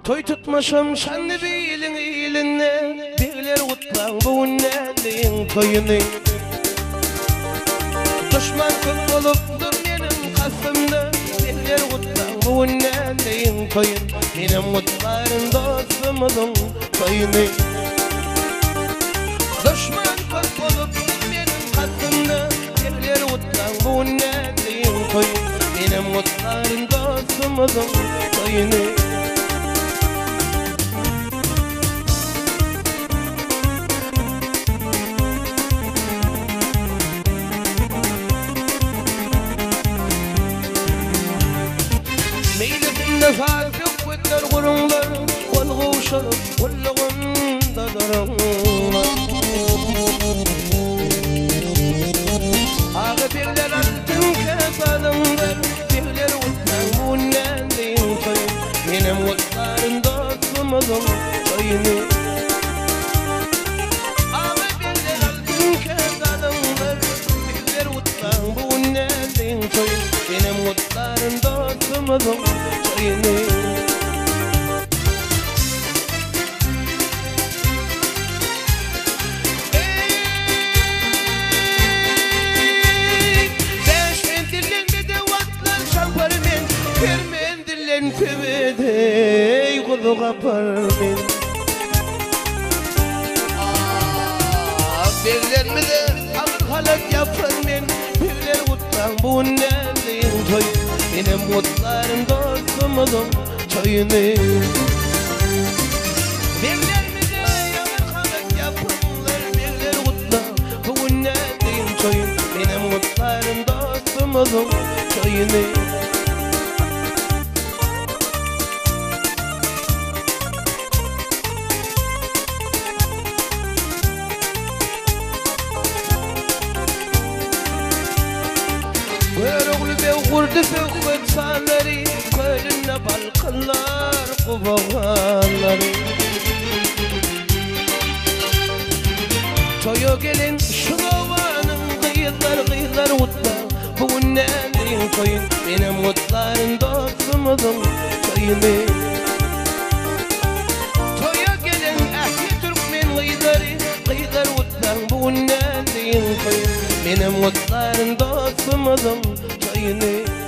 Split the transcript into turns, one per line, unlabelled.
Toy tutmaşam şanlı bilin ilinne Birler kutlan buğunne deyin toyunu Düşman çok olupdur benim kasımda Birler kutlan buğunne deyin toyun Benim kutların dostumuzun toyunu Düşman çok olupdur benim kasımda Birler kutlan buğunne deyin toyun Benim kutların dostumuzun toyunu Fark yok kutlar kurunlar Kol kuşarıp kulluğunda durunlar Ağı birler altın kefalınlar Birler kutlar buğunnen deyin toyun Benim kutların dostumuzun toyunu Ağı birler altın kefalınlar Birler kutlar buğunnen deyin toyun Benim kutların dostumuzun toyunu Ey kudu kapar men Birler mi de ağır halak yapar men Birler kutlan buğunnen deyin toy Benim kutlarım dostumuzun toyunu Birler mi de ağır halak yaparlar Birler kutlan buğunnen deyin toy Benim kutlarım dostumuzun toyunu Vurdu büyük salları Kölünle balkınlar Kubalarları Toyu gelin şuravanın Kıyılar utla Buğunnen deyin toyun Benim utların dostumuzun toyunu Toyu gelin ehli Türkmen Kıyılar utla Buğunnen deyin toyun Benim utların dostumuzun toyunu